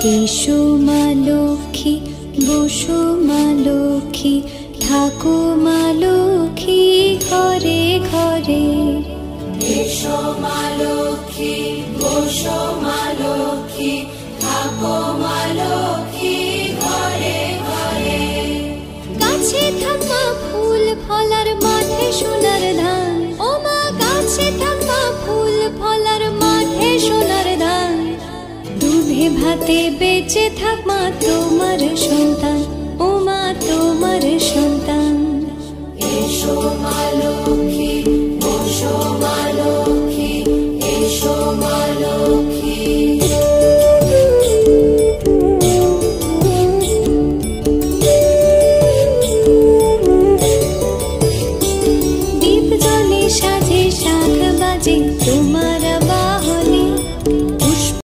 এসো মা লক্ষ্মী, বসো মা লক্ষ্মী, থাকো মা লক্ষ্মী ঘরে ঘরে। এসো মা লক্ষ্মী, বসো মা লক্ষ্মী, থাকো মা লক্ষ্মী ঘরে ঘরে। গাছে থাকা ফুল ফলার মাঠে সোনার ধান, ও মা গাছে থাকা ফুল ফলার মাঠে সোনার ধান। দুধে ভাতে বেঁচে থাক মা তোমার সন্তান, ও মা তোমার সন্তান। এসো মা লক্ষ্মী, বসো